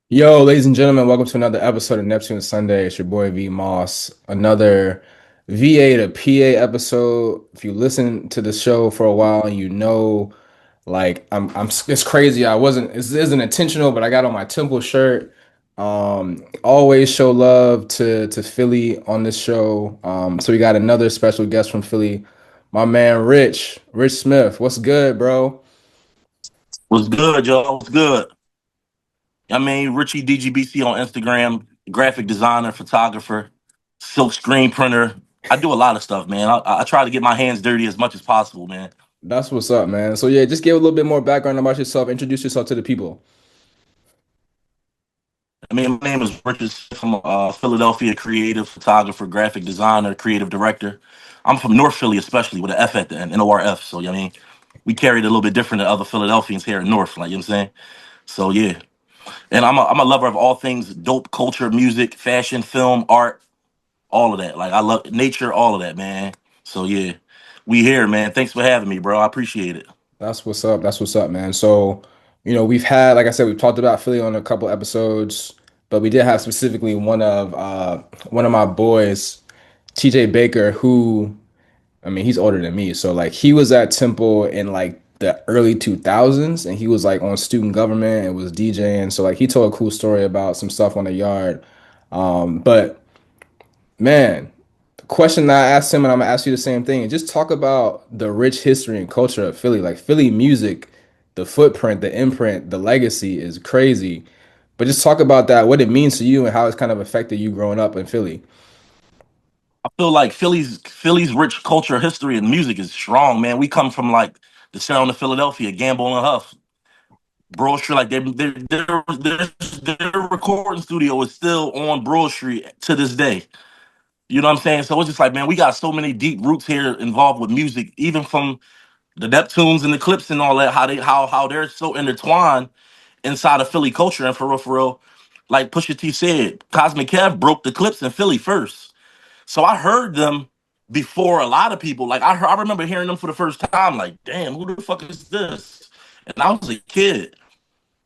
Yo, ladies and gentlemen, welcome to another episode of Neptune Sunday. It's your boy V Moss. Another VA to PA episode. If you listen to the show for a while, you know, it's crazy. This isn't intentional, but I got on my Temple shirt. Always show love to Philly on this show. So we got another special guest from Philly, my man Rich Smith. What's good, bro? What's good, y'all? What's good? I mean, Richie DGBC on Instagram, graphic designer, photographer, silk screen printer. I do a lot of stuff, man. I try to get my hands dirty as much as possible, man. That's what's up, man. So yeah, just give a little bit more background about yourself. Introduce yourself to the people. I mean, my name is Richard Smith. I'm a Philadelphia creative photographer, graphic designer, creative director. I'm from Norf Philly, especially with an F at the end, Norf. So, I mean, we carry it a little bit different than other Philadelphians here in North, like, you know what I'm saying? So, yeah. And I'm a lover of all things dope culture, music, fashion, film, art, all of that. Like I love nature, all of that, man. So yeah, we here, man. Thanks for having me, bro. I appreciate it. That's what's up. That's what's up, man. So, we've had, like I said, we've talked about Philly on a couple episodes, but we did have specifically one of my boys, TJ Baker, who, I mean, he's older than me. So like he was at Temple in like the early 2000s and he was like on student government and was DJing. So like he told a cool story about some stuff on the yard. But man, the question that I asked him, and I'm gonna ask you the same thing, and just talk about the rich history and culture of Philly. Like Philly music, the footprint, the imprint, the legacy is crazy. But just talk about that, what it means to you and how it's kind of affected you growing up in Philly. I feel like Philly's rich culture, history, and music is strong, man. We come from like the sound of Philadelphia, Gamble and Huff, Broad Street. Like their recording studio is still on Broad Street to this day. You know what I'm saying? So it's just like, man, we got so many deep roots here involved with music, even from the Neptunes and the Clipse and all that. How they're so intertwined inside of Philly culture. And for real, like Pusha T said, Cosmic Kev broke the Clips in Philly first. So I heard them before a lot of people. Like I remember hearing them for the first time. Like, damn, who the fuck is this? And I was a kid,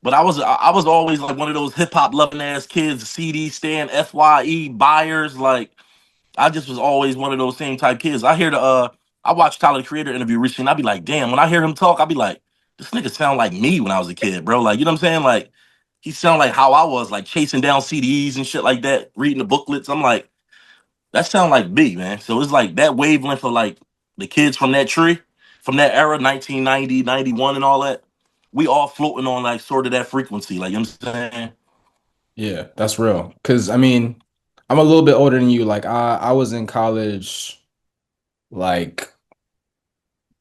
but I was always like one of those hip hop loving ass kids, CD stand, Fye buyers. Like I just was always one of those same type kids. I watched Tyler the Creator interview recently. And I'd be like, damn, when I hear him talk, I'd be like, this nigga sound like me when I was a kid, bro. Like, you know what I'm saying? Like, he sound like how I was, like chasing down CDs and shit like that, reading the booklets. I'm like, that sound like me, man. So it's like that wavelength of like the kids from that tree, from that era, 1990, 91, and all that. We all floating on like sort of that frequency. Like, you know what I'm saying? Yeah, that's real. Cause I mean, I'm a little bit older than you. Like I was in college, like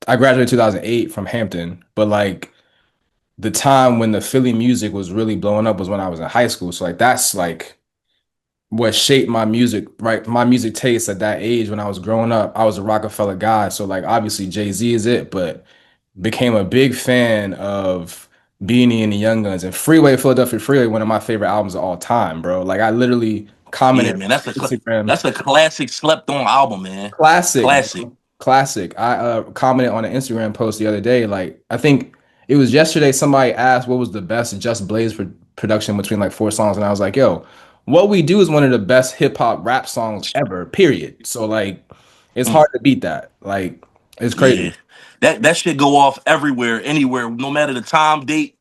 I graduated 2008 from Hampton, but like the time when the Philly music was really blowing up was when I was in high school. So like that's like what shaped my music, right? My music taste at that age when I was growing up. I was a Rockefeller guy, so like obviously Jay-Z is it, but became a big fan of Beanie and the Young Guns and Freeway, Philadelphia Freeway, one of my favorite albums of all time, bro. Like I literally Yeah, commented man. on Instagram. That's a classic slept on album, man. Classic, Classic. bro. Classic. I commented on an Instagram post the other day. Like, I think it was yesterday. Somebody asked what was the best Just Blaze production between like four songs, and I was like, "Yo, What We Do is one of the best hip hop rap songs ever. Period." So like, it's Mm, hard to beat that. Like, it's crazy. yeah. That shit go off everywhere, anywhere, no matter the time, date.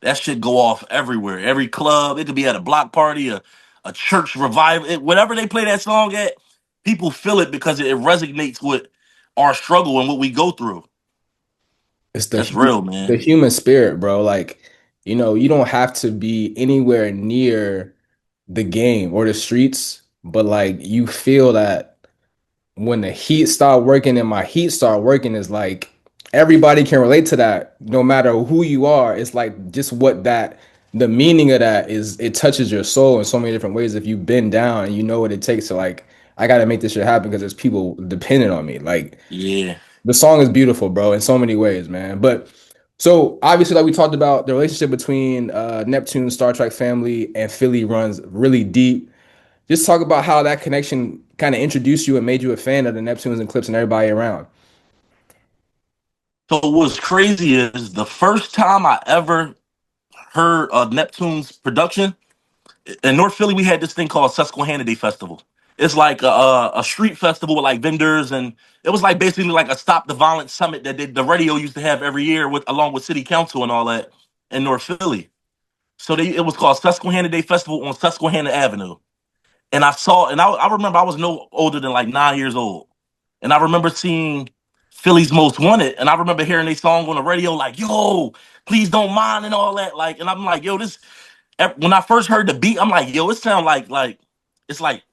That shit go off everywhere. Every club. It could be at a block party, a church revival. Whatever they play that song at, people feel it because it resonates with our struggle and what we go through. It's That's real, man. the human spirit, bro. Like, you don't have to be anywhere near the game or the streets, but like you feel that when the heat start working and my heat start working is like everybody can relate to that no matter who you are. It's like just what that the meaning of that is, it touches your soul in so many different ways if you've been down and you know what it takes to like I gotta make this shit happen because there's people dependent on me. Like Yeah. the song is beautiful, bro, in so many ways, man. But so obviously, like we talked about, the relationship between Neptune, Star Trek family, and Philly runs really deep. Just talk about how that connection kind of introduced you and made you a fan of the Neptunes and Clips and everybody around. So what's crazy is the first time I ever heard Neptune's production, in North Philly, we had this thing called Susquehanna Day Festival. It's like a street festival with like vendors, and it was like basically like a Stop the Violence summit that the radio used to have every year with along with city council and all that in North Philly. So it was called Susquehanna Day Festival on Susquehanna Avenue. And I remember I was no older than like 9 years old. And I remember seeing Philly's Most Wanted. And I remember hearing their song on the radio, like, yo, please don't mind and all that. Like, and I'm like, yo, this when I first heard the beat, I'm like, yo, it sound like it's like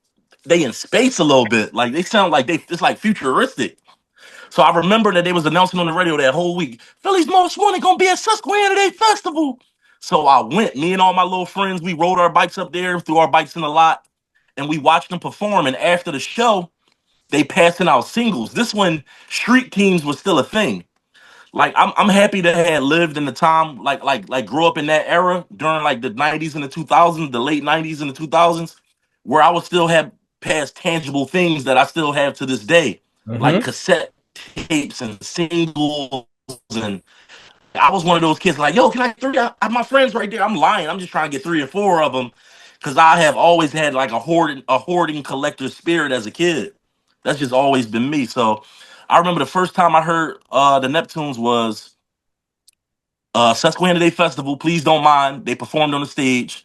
they in space a little bit. Like they sound like it's like futuristic. So I remember that they was announcing on the radio that whole week, Philly's Most Wanted gonna be at Susquehanna Day Festival. So I went, me and all my little friends, we rode our bikes up there, threw our bikes in the lot, and we watched them perform. And after the show, they passing out singles. This when street teams was still a thing. Like I'm happy to have lived in the time like grew up in that era during like the 90s and the 2000s, the late 90s and the 2000s, where I would still have past tangible things that I still have to this day, like Mm-hmm. cassette tapes and singles. And I was one of those kids like, yo, can I get three? I have my friends right there. I'm lying. I'm just trying to get three or four of them because I have always had like a hoarding collector spirit as a kid. That's just always been me. So I remember the first time I heard the Neptunes was Susquehanna Day Festival. Please don't mind. They performed on the stage.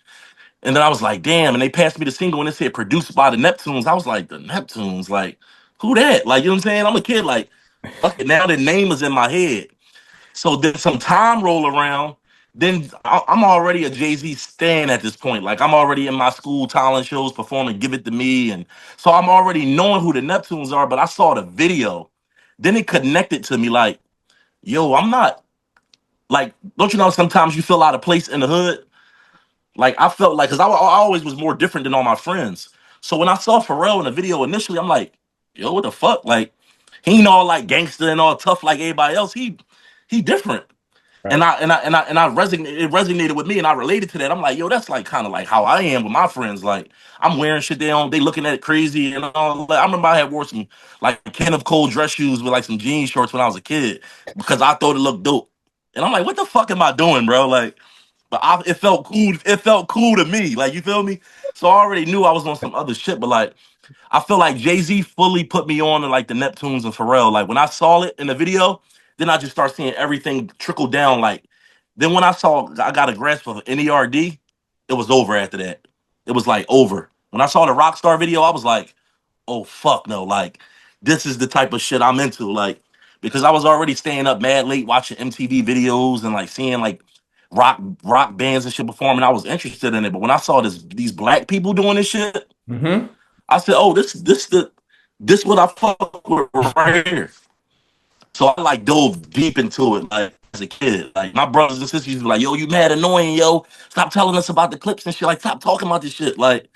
And then I was like, damn. And they passed me the single and it said produced by the Neptunes. I was like, the Neptunes? Like, who that? Like, you know what I'm saying? I'm a kid. Like, okay, now the name is in my head. So then some time roll around. Then I'm already a Jay-Z stan at this point. Like I'm already in my school talent shows performing "Give It to Me," and so I'm already knowing who the Neptunes are. But I saw the video, then it connected to me. Like, yo, I'm not like. Don't you know? Sometimes you feel out of place in the hood. Like I felt like because I always was more different than all my friends. So when I saw Pharrell in the video initially, I'm like, yo, what the fuck? Like he ain't all like gangster and all tough like everybody else. He different. And Right. I resonated with me and I related to that. I'm like, yo, that's like kind of like how I am with my friends. Like I'm wearing shit they looking at it crazy and all that. I remember I had wore some like Kenneth Cole dress shoes with like some jean shorts when I was a kid because I thought it looked dope. And I'm like, what the fuck am I doing, bro? Like, it felt cool. It felt cool to me. Like, you feel me? So I already knew I was on some other shit, but like I feel like Jay-Z fully put me on to like the Neptunes and Pharrell. Like when I saw it in the video, then I just start seeing everything trickle down. Like then when I got a grasp of N.E.R.D, it was over after that. It was like over. When I saw the Rockstar video, I was like, oh fuck no, like this is the type of shit I'm into. Like because I was already staying up mad late watching MTV videos and like seeing like rock bands and shit performing. I was interested in it. But when I saw these black people doing this shit, Mm-hmm. I said, "Oh, this what I fuck with right here." So I like dove deep into it like as a kid. Like my brothers and sisters used to be like, "Yo, you mad annoying, yo? Stop telling us about the clips and shit. Like, stop talking about this shit." Like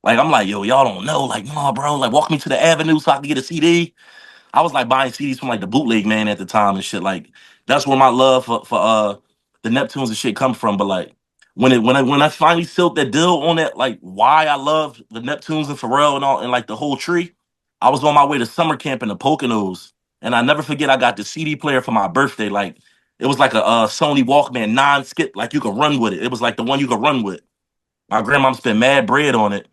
I'm like, "Yo, y'all don't know. Like, nah, bro. Like, walk me to the avenue so I can get a CD." I was like buying CDs from like the bootleg man at the time and shit. Like that's where my love for the Neptunes and shit come from. But like when I finally sealed that deal on that, like why I love the Neptunes and Pharrell and all and like the whole tree, I was on my way to summer camp in the Poconos, and I never forget I got the CD player for my birthday. Like it was like a Sony Walkman non-skip, like you could run with it. It was like the one you could run with. My grandmom spent mad bread on it.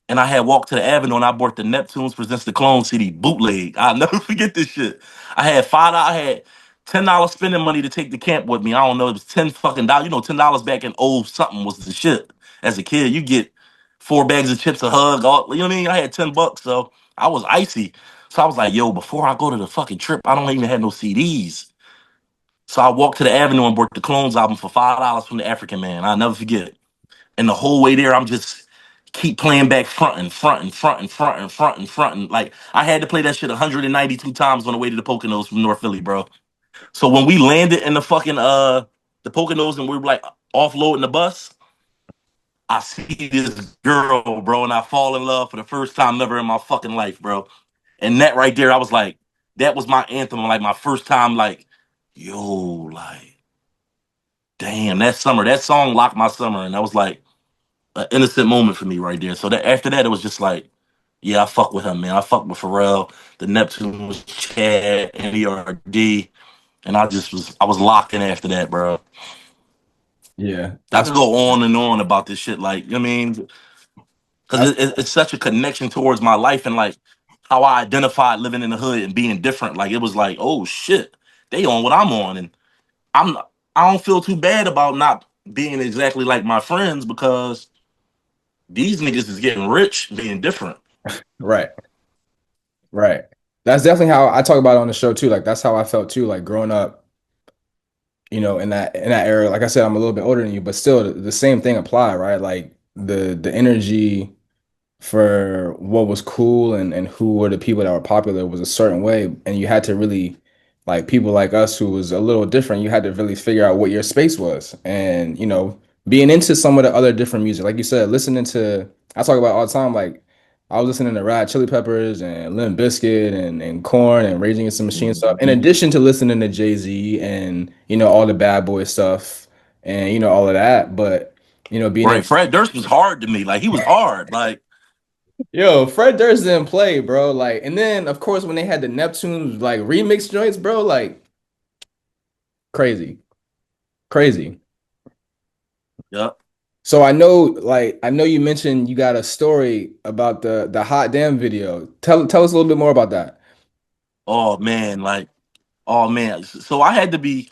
And I had walked to the Avenue and I bought the Neptunes Presents the Clone CD bootleg. I'll never forget this shit. I had $10 spending money to take the camp with me. I don't know, it was 10 fucking dollars. You know, $10 back in old something was the shit. As a kid, you get 4 bags of chips, a hug, all you know what I mean? I had $10, so I was icy. So I was like, yo, before I go to the fucking trip, I don't even have no CDs. So I walked to the Avenue and bought the Clones album for $5 from the African Man. I'll never forget it. And the whole way there, I'm just keep playing back front and front and front and front and front and front. And like I had to play that shit 192 times on the way to the Poconos from North Philly, bro. So when we landed in the Poconos and we were like offloading the bus, I see this girl, bro, and I fall in love for the first time ever in my fucking life, bro. And that right there, I was like, that was my anthem, like my first time, like, yo, like, damn, that song locked my summer, and that was like an innocent moment for me right there. So that after that, it was just like, yeah, I fuck with him, man. I fuck with Pharrell, the Neptune was Chad, N.E.R.D, and I was locked in after that, bro. Yeah, I that's could go on and on about this shit. Like, I mean, because that's it's such a connection towards my life and like how I identified living in the hood and being different. Like, it was like, oh shit, they on what I'm on, and I'm I don't feel too bad about not being exactly like my friends because these niggas is getting rich being different. right, right. That's definitely how I talk about it on the show too. Like that's how I felt too. Like growing up, in that era. Like I said, I'm a little bit older than you, but still, the same thing apply, right? Like the energy for what was cool and who were the people that were popular was a certain way, and you had to really like people like us who was a little different. You had to really figure out what your space was, and being into some of the other different music, like you said, listening to I talk about all the time. Like I was listening to Red Chili Peppers and Limp Bizkit and Korn and Raging Against the Machine stuff, in addition to listening to Jay-Z and all the Bad Boy stuff and all of that. But being Right. able Fred Durst was hard to me. Like, he was hard. Like, Yo, Fred Durst didn't play, bro. Like, and then of course when they had the Neptunes like remix joints, bro, like crazy, crazy. yeah. So I know you mentioned you got a story about the hot damn video. Tell us a little bit more about that. Oh man, like, oh man. So I had to be,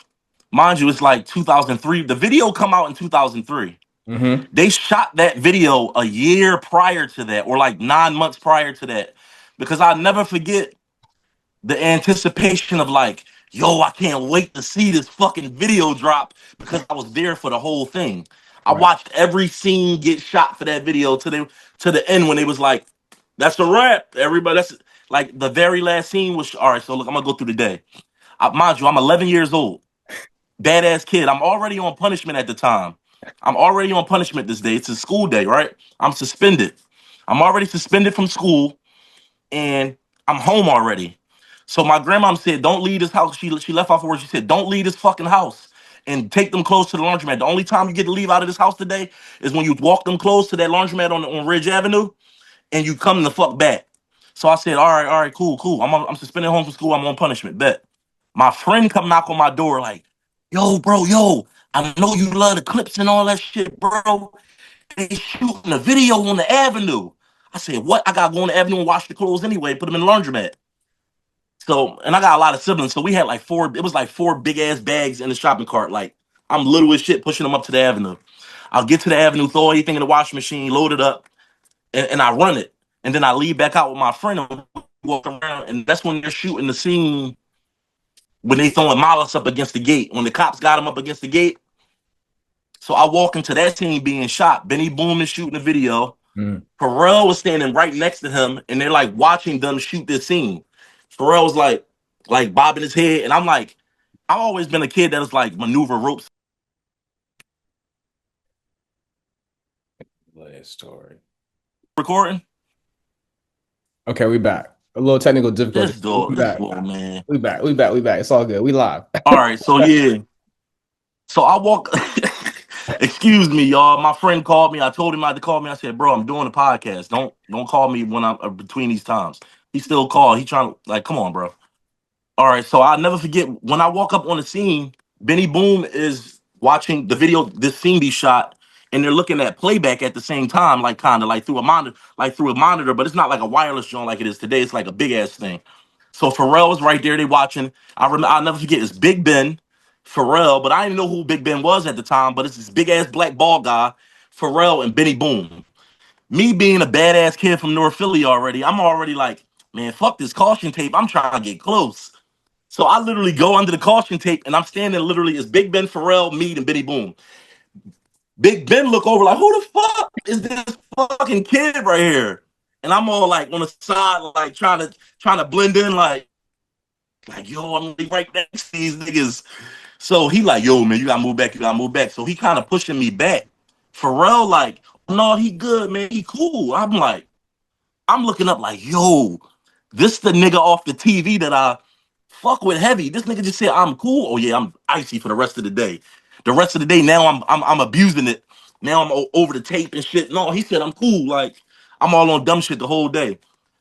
mind you, it's like 2003. The video come out in 2003. Mm-hmm. They shot that video a year prior to that, or like 9 months prior to that, because I'll never forget the anticipation of like, yo, I can't wait to see this fucking video drop because I was there for the whole thing. I Right. watched every scene get shot for that video to the end when they was like, that's a wrap. Everybody, that's like the very last scene was all right. So look, I'm gonna go through the day. Mind you, I'm 11 years old, badass kid. I'm already on punishment at the time. I'm already on punishment this day. It's a school day, right? I'm suspended. I'm already suspended from school and I'm home already. So my grandmom said, "Don't leave this house." She left off work. She said, "Don't leave this fucking house and take them clothes to the laundromat. The only time you get to leave out of this house today is when you walk them clothes to that laundromat on Ridge Avenue, and you come the fuck back." So I said, all right, cool, cool. I'm suspended home from school. I'm on punishment. Bet. My friend come knock on my door like, "Yo, bro, yo, I know you love the Clipse and all that shit, bro. They shooting a video on the avenue." I said, "What? I gotta go on the avenue and wash the clothes anyway, put them in the laundromat." So, and I got a lot of siblings, so we had like four. It was like four big ass bags in the shopping cart. Like, I'm little as shit pushing them up to the avenue. I'll get to the avenue, throw everything in the washing machine, load it up, and I run it. And then I leave back out with my friend and walk around. And that's when they're shooting the scene when they throwing Mollis up against the gate. When the cops got him up against the gate. So I walk into that scene being shot. Benny Boom is shooting the video. Mm. Pharrell was standing right next to him, and they're like watching them shoot this scene. Pharrell was like bobbing his head, and I'm like, I've always been a kid that was like maneuver ropes Last story. recording. Okay, we back. A little technical difficulty. We This back. door, man. We back. We back. We back. It's all good. We live. All right, so yeah, so I walk. Excuse me, y'all. My friend called me. I told him not to call me. I said, "Bro, I'm doing a podcast. Don't call me when I'm between these times." He still called. He trying to like, come on, bro. All right, so I'll never forget when I walk up on the scene. Benny Boom is watching the video, this scene be shot, and they're looking at playback at the same time, like kind of like through a monitor, but it's not like a wireless joint like it is today. It's like a big ass thing. So Pharrell was right there. They watching. I'll never forget. It's Big Ben, Pharrell, but I didn't know who Big Ben was at the time. But it's this big ass black ball guy, Pharrell and Benny Boom. Me being a badass kid from North Philly already, I'm already like, man, fuck this caution tape. I'm trying to get close. So I literally go under the caution tape and I'm standing literally as Big Ben, Pharrell, Mead, and Benny Boom. Big Ben look over like, who the fuck is this fucking kid right here? And I'm all like on the side, like trying to blend in, like yo, I'm right next to these niggas. So he like, yo, man, you gotta move back, you gotta move back. So he kind of pushing me back. Pharrell like, no, he good, man, he cool. I'm like, I'm looking up like, yo, this the nigga off the TV that I fuck with heavy. This nigga just said I'm cool. Oh yeah, I'm icy for the rest of the day. The rest of the day now I'm abusing it. Now I'm over the tape and shit. No, he said I'm cool. Like I'm all on dumb shit the whole day.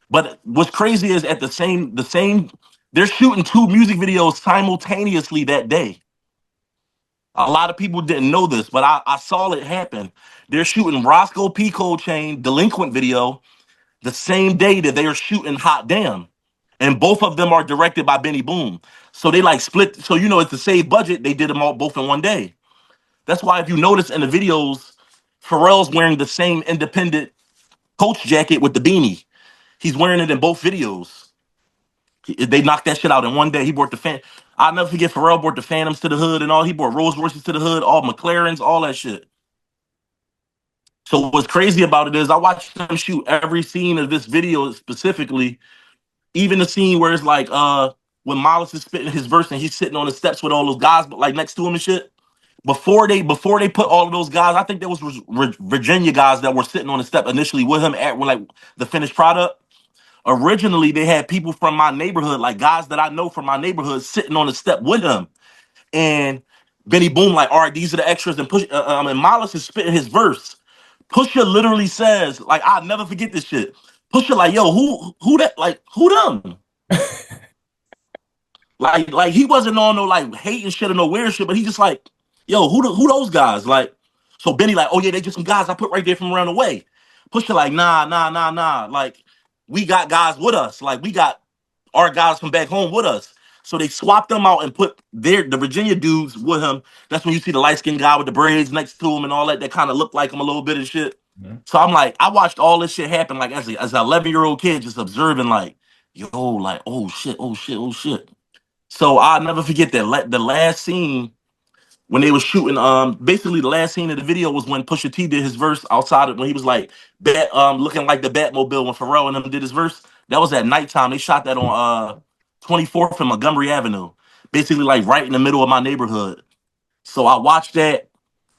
But what's crazy is at the same they're shooting two music videos simultaneously that day. A lot of people didn't know this, but I saw it happen. They're shooting Roscoe P. Chain Delinquent video the same day that they are shooting Hot Damn. And both of them are directed by Benny Boom. So they like split. So, you know, it's to save budget. They did them all both in one day. That's why if you notice in the videos, Pharrell's wearing the same independent coach jacket with the beanie. He's wearing it in both videos. They knocked that shit out in one day. He brought the fan. I'll never forget Pharrell brought the Phantoms to the hood and all. He brought Rolls Royces to the hood, all McLarens, all that shit. So what's crazy about it is I watched them shoot every scene of this video specifically, even the scene where it's like when Miles is spitting his verse and he's sitting on the steps with all those guys like next to him and shit. Before they put all of those guys, I think there was Virginia guys that were sitting on the step initially with him at when like the finished product. Originally, they had people from my neighborhood, like guys that I know from my neighborhood, sitting on the step with him. And Benny Boom, like, all right, these are the extras, and and Miles is spitting his verse. Pusha literally says, like, I'll never forget this shit. Pusha, like, yo, who that, like, who them? Like he wasn't on no like hating shit or no weird shit, but he just like, yo, who those guys? Like, so Benny like, oh yeah, they just some guys I put right there from around the way. Pusha like, nah. Like, we got guys with us. Like, we got our guys from back home with us. So they swapped them out and put the Virginia dudes with him. That's when you see the light skinned guy with the braids next to him and all that kind of looked like him a little bit and shit. Mhm. So I'm like, I watched all this shit happen like as an 11-year-old kid, just observing like, yo, like, oh shit. So I'll never forget that the last scene when they was shooting. Basically the last scene of the video was when Pusha T did his verse outside of when he was like looking like the Batmobile when Pharrell and him did his verse. That was at nighttime. They shot that on 24th and Montgomery Avenue, basically like right in the middle of my neighborhood. So I watched that.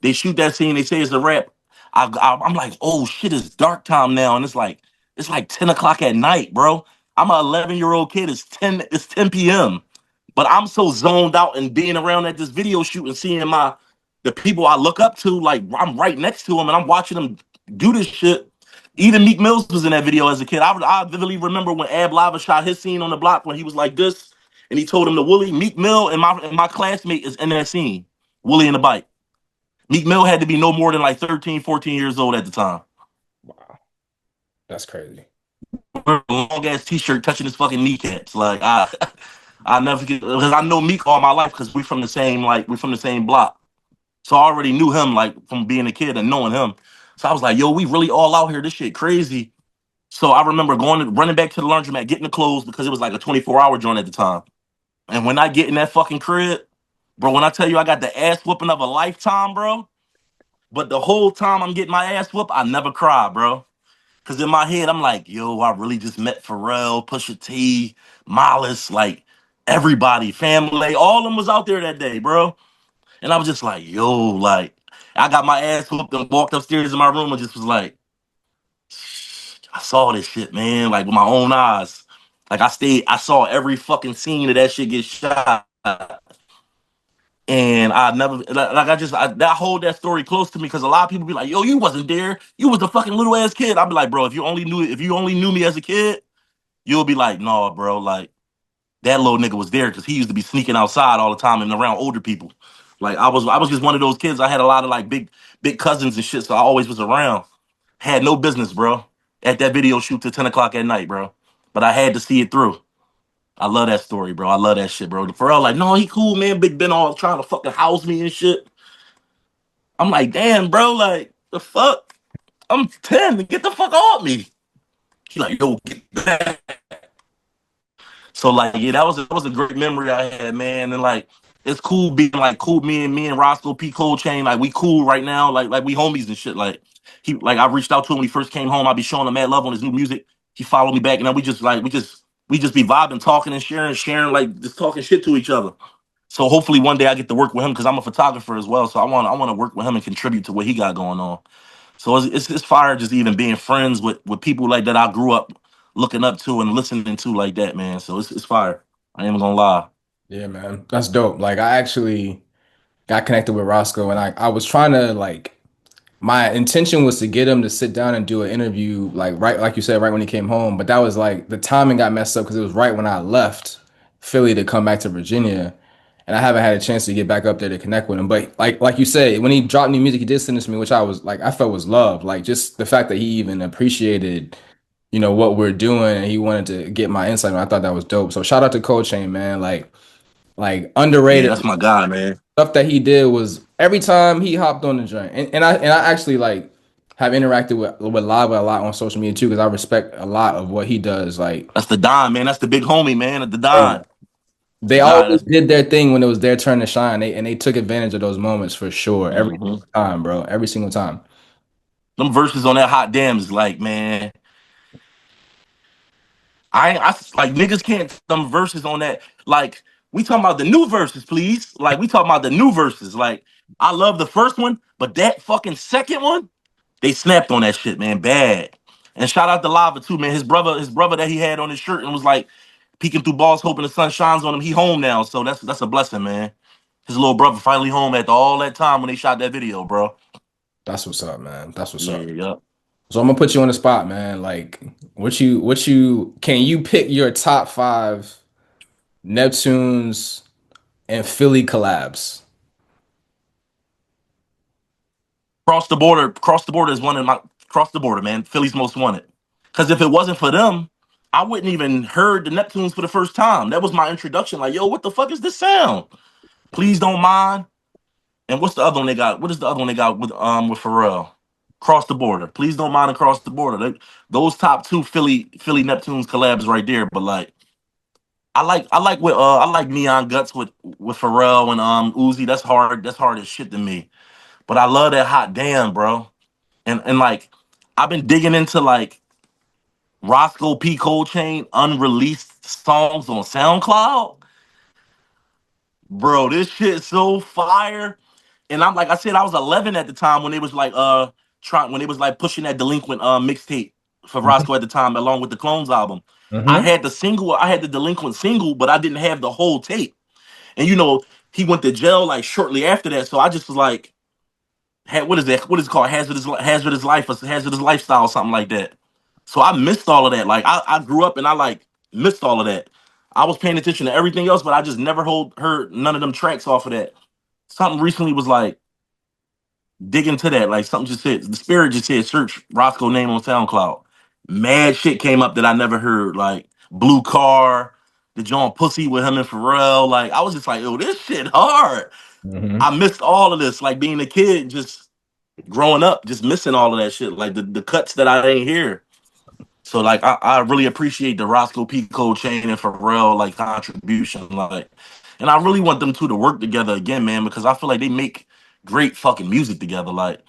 They shoot that scene. They say it's a rap. I'm like, oh shit, it's dark time now, and it's like 10 o'clock at night, bro. I'm an 11-year-old kid. It's 10 p.m. But I'm so zoned out and being around at this video shoot and seeing the people I look up to, like I'm right next to them and I'm watching them do this shit. Even Meek Mills was in that video as a kid. I vividly remember when Ab Lava shot his scene on the block when he was like this, and he told him to Willie, Meek Mill and my classmate is in that scene. Willie in the bike. Meek Mill had to be no more than like 13, 14 years old at the time. Wow, that's crazy. Long ass t-shirt touching his fucking kneecaps. Like I never forget because I know Meek all my life because we from the same block. So I already knew him like from being a kid and knowing him. So I was like, yo, we really all out here. This shit crazy. So I remember running back to the laundromat, getting the clothes because it was like a 24-hour joint at the time. And when I get in that fucking crib, bro, when I tell you I got the ass whooping of a lifetime, bro. But the whole time I'm getting my ass whooped, I never cry, bro. Cause in my head, I'm like, yo, I really just met Pharrell, Pusha T, Mollis, like everybody, family, all of them was out there that day, bro. And I was just like, yo, like, I got my ass whooped and walked upstairs in my room and just was like, I saw this shit, man, like with my own eyes. Like I saw every fucking scene of that shit get shot. And I never like I hold that story close to me because a lot of people be like, "Yo, you wasn't there. You was a fucking little ass kid." I'd be like, "Bro, if you only knew me as a kid, you'll be like, no, bro, like that little nigga was there because he used to be sneaking outside all the time and around older people. Like I was just one of those kids. I had a lot of like big cousins and shit, so I always was around. Had no business, bro, at that video shoot till 10 o'clock at night, bro. But I had to see it through. I love that story, bro. I love that shit, bro. The Pharrell, like, no, he cool, man. Big Ben all trying to fucking house me and shit. I'm like, damn, bro, like, the fuck? I'm 10. Get the fuck off me. He like, yo, get back. So like, yeah, that was a great memory I had, man. And like, it's cool being like cool. Me and Roscoe P. Chain, like we cool right now. Like we homies and shit. Like I reached out to him when he first came home. I be showing him mad love on his new music. He followed me back, and then we just be vibing, talking and sharing like just talking shit to each other. So hopefully one day I get to work with him because I'm a photographer as well. So I want to work with him and contribute to what he got going on. So it's fire just even being friends with people like that I grew up looking up to and listening to like that, man. So it's fire. I ain't even gonna lie. Yeah, man, that's dope. Like I actually got connected with Roscoe, and I was trying to like my intention was to get him to sit down and do an interview, like you said, right when he came home. But that was like the timing got messed up because it was right when I left Philly to come back to Virginia. and I haven't had a chance to get back up there to connect with him. But like you said, when he dropped new music, he did send this to me, which I was like, I felt was love. Like just the fact that he even appreciated, what we're doing, and he wanted to get my insight. I thought that was dope. So shout out to Cold Chain, man. Like Yeah, underrated that's my guy, man. stuff that he did was every time he hopped on the joint, and I actually like have interacted with Lava a lot on social media too because I respect a lot of what he does. Like, That's the Don, man. That's the big homie, man. The Don. bro, It's a they guy always that's did their thing when it was their turn to shine. They took advantage of those moments for sure every hmm time, bro. Every single time. them verses on that hot dams, like, man. I like niggas can't them verses on that. Like, we talking about the new verses, please. Like, we talking about the new verses. Like, I love the first one, but that fucking second one, they snapped on that shit, man. Bad. And shout out to Lava too, man. His brother that he had on his shirt and was like peeking through balls, hoping the sun shines on him. He home now, so that's a blessing, man. His little brother finally home after all that time when they shot that video, bro. That's what's up, man. That's what's Yeah, up. yep. So I'm gonna put you on the spot, man. Like, what you can you pick your top five Neptunes and Philly collabs? Cross the border is one of my cross the border, man. Philly's most wanted. Because if it wasn't for them, I wouldn't even heard the Neptunes for the first time. That was my introduction. Like, yo, what the fuck is this sound? Please don't mind. And what's the other one they got? What is the other one they got with Pharrell? Cross the border. Please don't mind across the border. Those top two Philly Neptunes collabs right there. But like, I like Neon Guts with Pharrell and Uzi. That's hard. That's hard as shit to me. But I love that hot damn, bro. And like, I've been digging into like Roscoe P. Cold Chain unreleased songs on SoundCloud. Bro, this shit so fire. And I'm like I said, I was 11 at the time when they was like trying when they was like pushing that delinquent mixtape for Roscoe at the time, along with the Clones album. I Mm-hmm. had the single, I had the delinquent single, but I didn't have the whole tape. And he went to jail like shortly after that. So I just was like, what is that? What is it called? Hazardous life, or hazardous lifestyle, something like that. So I missed all of that. Like I grew up and I like missed all of that. I was paying attention to everything else, but I just never heard none of them tracks off of that. Something recently was like dig into that. Like something just said the spirit just said search Roscoe name on SoundCloud. Mad shit came up that I never heard. Like Blue Car, the John Pussy with him and Pharrell. Like I was just like, yo, this shit hard. Mm-hmm. I missed all of this. Like being a kid, just growing up, just missing all of that shit. Like the cuts that I ain't hear. So like I really appreciate the Roscoe Pico Chain and Pharrell like contribution. Like, and I really want them two to work together again, man, because I feel like they make great fucking music together. Like,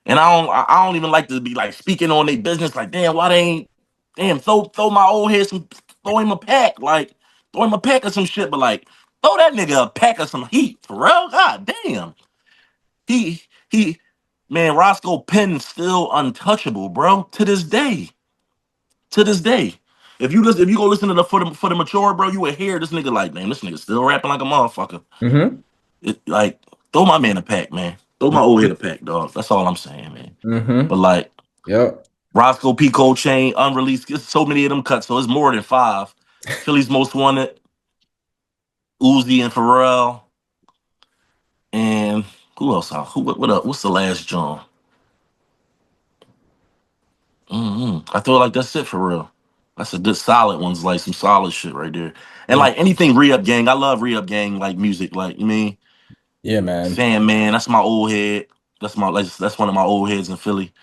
and I don't even like to be like speaking on their business. Like, damn, why they ain't damn throw my old head some throw him a pack like throw him a pack of some shit, but like throw that nigga a pack of some heat. Pharrell, god damn, he man, Roscoe Penn still untouchable, bro, to this day. To this day. If you go listen to the for the mature, bro, you would hear this nigga like, man, this nigga still rapping like a motherfucker. Mm-hmm. Like, throw my man a pack, man. Throw my old head a pack, dog. That's all I'm saying, man. Mm-hmm. But like Yep. Roscoe P. Cold Chain, unreleased, there's so many of them cuts, so it's more than five. Philly's Most Wanted, Uzi and Pharrell, and who else? What up? What's the last John? I feel like that's it for real. That's a good solid ones, like some solid shit right there. And Yeah. like anything re-up gang, I love re-up gang like music. Like you mean Yeah, man. Sandman, that's my old head. That's one of my old heads in Philly.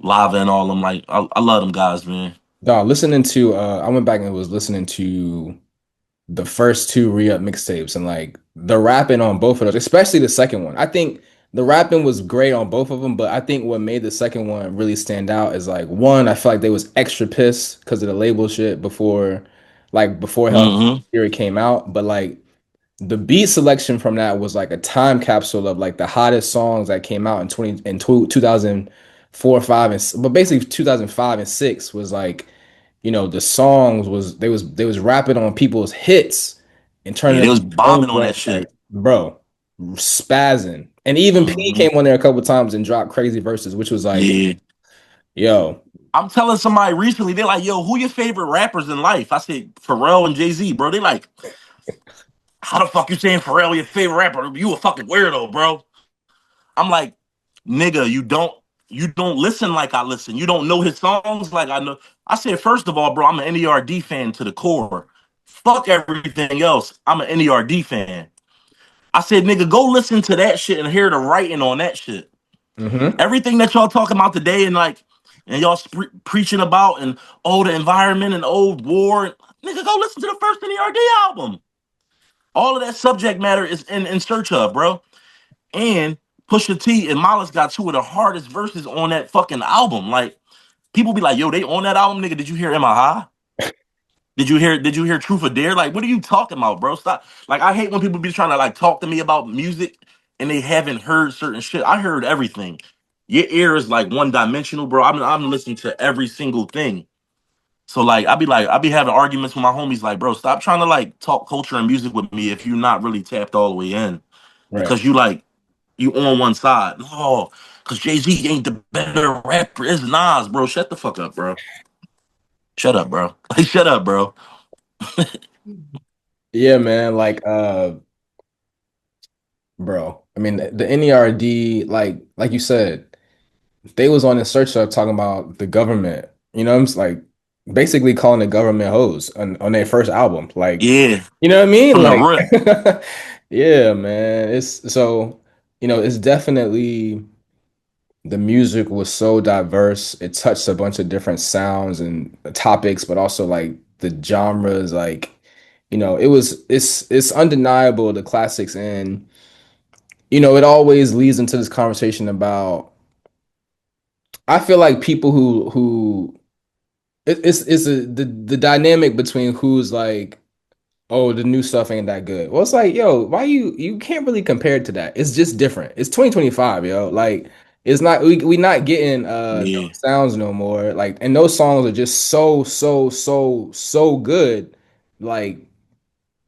Lava and all them. Like I love them guys, man. Dog, listening to I went back and was listening to the first two re-up mixtapes and like the rapping on both of those, especially the second one. I think the rapping was great on both of them, but I think what made the second one really stand out is like one, I feel like they was extra pissed because of the label shit before Hell hmm Theory came out. But like the beat selection from that was like a time capsule of like the hottest songs that came out in 2004, 5, but basically 2005 and 6 was like, the songs they was rapping on people's hits and Yeah, turning they it was into their own bombing on that joint, shit. like, bro, spazzing. And even P hmm came on there a couple times and dropped crazy verses, which was like, Yeah. yo, I'm telling somebody recently, they're like, yo, who your favorite rappers in life? I said Pharrell and Jay-Z, bro. They like, how the fuck you saying Pharrell your favorite rapper? You a fucking weirdo, bro. I'm like, nigga, you don't listen like I listen. You don't know his songs like I know. I said, first of all, bro, I'm an N.E.R.D fan to the core. Fuck everything else. I'm an N.E.R.D fan. I said, nigga, go listen to that shit and hear the writing on that shit. Mm-hmm. Everything that y'all talking about today and y'all preaching about and the environment and old war, nigga, go listen to the first N.E.R.D album. All of that subject matter is in search of, bro. And Pusha T and Miles got two of the hardest verses on that fucking album. Like people be like, "Yo, they on that album, nigga? Did you hear Am I High? Did you hear Truth or Dare? Like, what are you talking about, bro? Stop." Like, I hate when people be trying to like talk to me about music and they haven't heard certain shit. I heard everything. Your ear is like one dimensional, bro. I'm listening to every single thing. So I be having arguments with my homies, like, bro, stop trying to like talk culture and music with me if you're not really tapped all the way in. Right. Because you on one side. No, because Jay-Z ain't the better rapper. It's Nas, bro. Shut the fuck up, bro. Shut up, bro. Like, shut up, bro. Yeah, man. Like, bro. I mean, the NERD, like you said, they was on the search up talking about the government. You know, I'm just like basically calling the government hoes on their first album. Like, Yeah, you know what I mean? from the Like, rip. yeah, man. It's so, it's definitely the music was so diverse. It touched a bunch of different sounds and topics, but also like the genres, like, it's undeniable the classics. And it always leads into this conversation about, I feel like people who it's the dynamic between who's like, oh, the new stuff ain't that good. Well, it's like, yo, why you can't really compare it to that. It's just different. It's 2025, yo. Like, it's not, we not getting those Yeah, sounds no more. Like, and those songs are just so good. Like,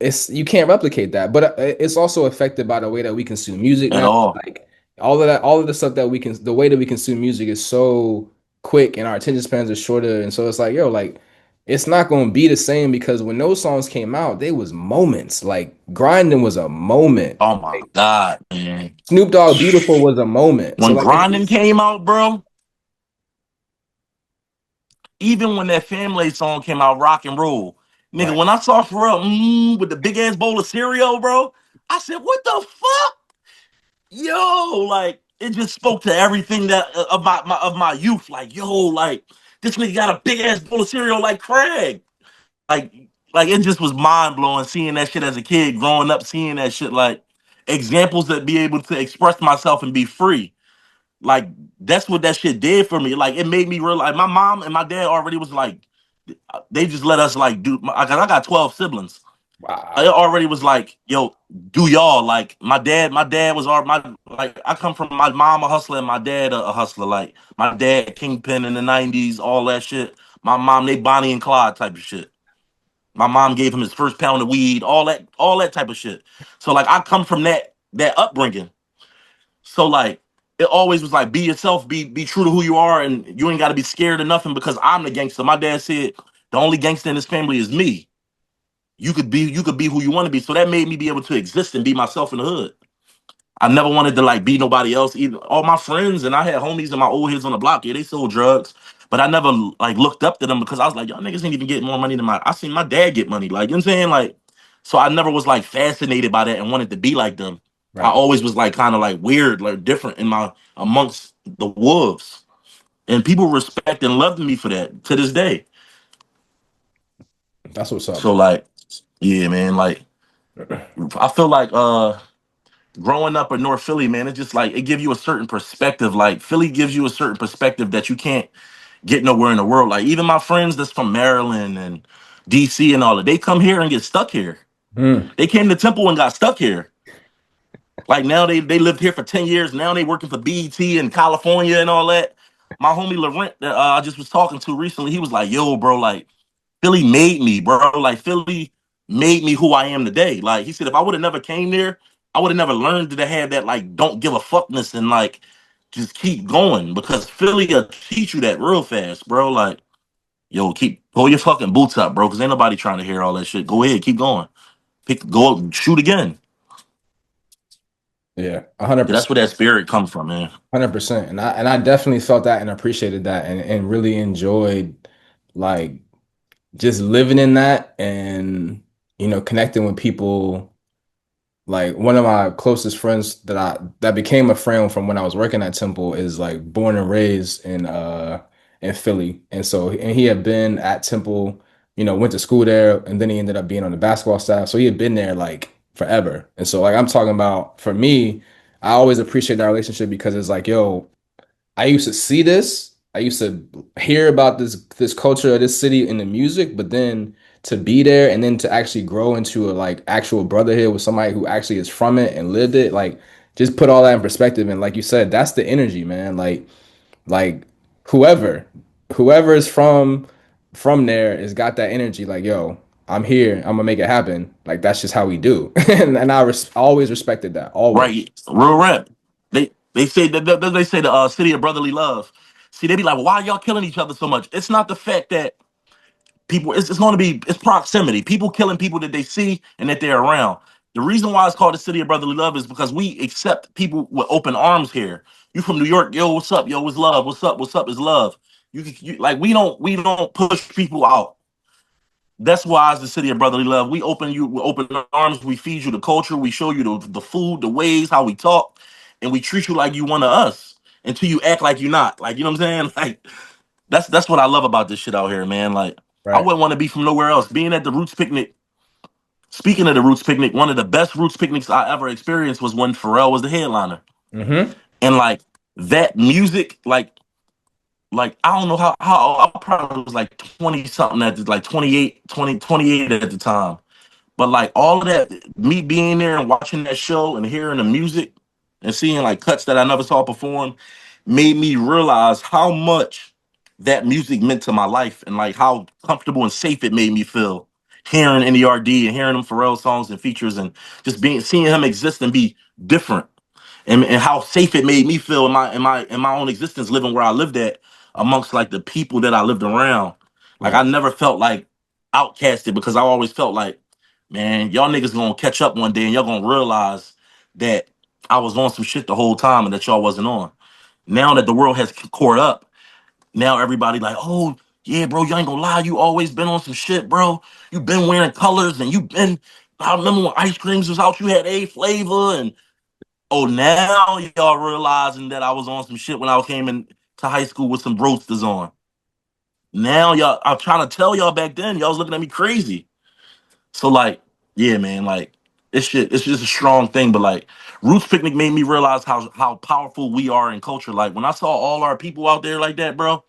it's, you can't replicate that. But it's also affected by the way that we consume music at now. all. Like, all of the stuff that the way that we consume music is so quick, and our attention spans are shorter. And so it's like, yo, like, it's not going to be the same, because when those songs came out, they was moments. Like, grinding was a moment. Oh my god, man. Snoop Dogg Beautiful was a moment. So When like, Grinding came out, bro, even when that Family song came out, Rock and Roll, nigga, right. when I saw Pharrell with the big ass bowl of cereal, bro, I said, what the fuck? Yo, like it just spoke to everything that of my youth. Like, yo, like this nigga got a big ass bowl of cereal like Craig. Like, like it just was mind blowing seeing that shit as a kid, growing up, seeing that shit. Like examples that be able to express myself and be free. Like that's what that shit did for me. Like it made me realize my mom and my dad already was like, they just let us like do. I got 12 siblings. I Wow. already was like, yo, do y'all like my dad was our my like I come from my mom a hustler and my dad a hustler. Like my dad kingpin in the 90s, all that shit. My mom, they Bonnie and Clyde type of shit. My mom gave him his first pound of weed, all that type of shit. So like I come from that upbringing. So like it always was like be yourself, be true to who you are, and you ain't gotta be scared of nothing because I'm the gangster. My dad said the only gangster in this family is me. You could be who you want to be. So that made me be able to exist and be myself in the hood. I never wanted to like be nobody else. Either all my friends and I had homies and my old heads on the block. Yeah, they sold drugs, but I never like looked up to them because I was like, y'all niggas ain't even getting more money than my. I seen my dad get money. Like, you know what I'm saying, like, so I never was like fascinated by that and wanted to be like them. I Right. always was like kind of like weird, like different in my amongst the wolves, and people respect and loved me for that to this day. That's what's up, So bro. like, yeah, man, like I feel like growing up in North Philly, man, it's just like it gives you a certain perspective. Like Philly gives you a certain perspective that you can't get nowhere in the world. Like even my friends that's from Maryland and DC and all that, they come here and get stuck here. Mm. They came to Temple and got stuck here. Like now they lived here for 10 years. Now they working for BET in California and all that. My homie Laurent that I just was talking to recently, he was like, yo, bro, like Philly made me, bro. Like Philly made me who I am today. Like he said, if I would have never came there, I would have never learned to have that like don't give a fuckness and like just keep going because Philly will teach you that real fast, bro. Like yo, keep pull your fucking boots up, bro. Because ain't nobody trying to hear all that shit. Go ahead, keep going. go shoot again. Yeah, a hundred Yeah, that's percent, where that spirit comes from, man. 100%. And I definitely felt that and appreciated that and really enjoyed like just living in that and connecting with people. Like one of my closest friends that became a friend from when I was working at Temple is like born and raised in Philly. And so and he had been at Temple, went to school there, and then he ended up being on the basketball staff. So he had been there like forever. And so like I'm talking about for me, I always appreciate that relationship because it's like, yo, I used to see this. I used to hear about this culture of this city in the music, but then to be there and then to actually grow into a like actual brotherhood with somebody who actually is from it and lived it, like just put all that in perspective. And like you said, that's the energy, man. Like whoever, whoever is from there has got that energy. Like, yo, I'm here. I'm gonna make it happen. Like that's just how we do. And I always respected that. Always. Right, real rap. They say they say the city of brotherly love. See, they be like, well, why are y'all killing each other so much? It's not the fact that people. It's going to be it's proximity. People killing people that they see and that they're around. The reason why it's called the city of brotherly love is because we accept people with open arms here. You from New York, yo, what's up, yo, it's love. What's up is love. You like we don't push people out. That's why it's the city of brotherly love. We open you with open arms. We feed you the culture. We show you the food, the ways, how we talk, and we treat you like you one of us until you act like you're not. Like you know what I'm saying? Like that's what I love about this shit out here, man. Like I Right. wouldn't want to be from nowhere else. Being at the Roots picnic. Speaking of the Roots picnic, one of the best Roots picnics I ever experienced was when Pharrell was the headliner, Mm-hmm. and like that music, like I don't know how I probably was like 20 something at the, like 28 at the time. But like all of that, me being there and watching that show and hearing the music and seeing like cuts that I never saw perform made me realize how much that music meant to my life and like how comfortable and safe it made me feel hearing N.E.R.D and hearing them Pharrell songs and features and just being seeing him exist and be different and how safe it made me feel in my own existence living where I lived at amongst like the people that I lived around. Like Right. I never felt like outcasted because I always felt like, man, y'all niggas gonna catch up one day and y'all gonna realize that I was on some shit the whole time and that y'all wasn't on. Now that the world has caught up, now everybody like, oh yeah, bro, you ain't gonna lie, you always been on some shit, bro. You been wearing colors and you been. I remember when ice creams was out, you had a flavor and oh, now y'all realizing that I was on some shit when I came in to high school with some roasters on. Now y'all, I'm trying to tell y'all back then, y'all was looking at me crazy. So like, yeah, man, like it's just a strong thing. But like, Roots Picnic made me realize how powerful we are in culture. Like when I saw all our people out there like that, bro,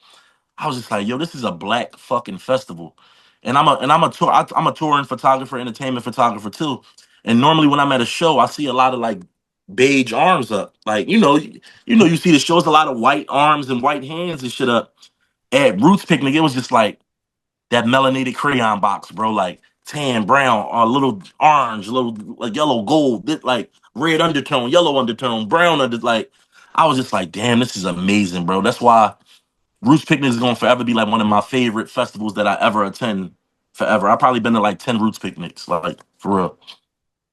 I was just like, yo, this is a black fucking festival. I'm a touring photographer, entertainment photographer too. And normally when I'm at a show, I see a lot of like beige arms up. Like, you see the shows, a lot of white arms and white hands and shit up. At Roots Picnic, it was just like that melanated crayon box, bro. Like tan, brown, a little orange, a little like yellow, gold, like red undertone, yellow undertone, brown under like I was just like, damn, this is amazing, bro. That's why Roots Picnic is gonna forever be like one of my favorite festivals that I ever attend forever. I've probably been to like 10 Roots Picnics, like for real.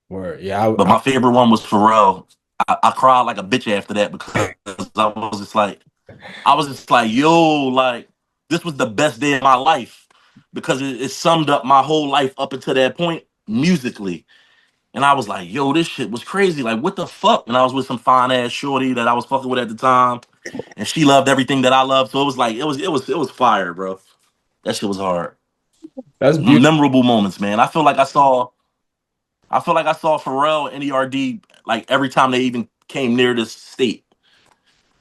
Word. Yeah. But my favorite one was Pharrell. I cried like a bitch after that because I was just like, yo, like this was the best day of my life because it summed up my whole life up until that point musically. And I was like, yo, this shit was crazy. Like, what the fuck? And I was with some fine ass shorty that I was fucking with at the time, and she loved everything that I loved. So it was like, it was fire, bro. That shit was hard. That's beautiful. Memorable moments, man. I feel like I saw Pharrell and N.E.R.D like every time they even came near this state.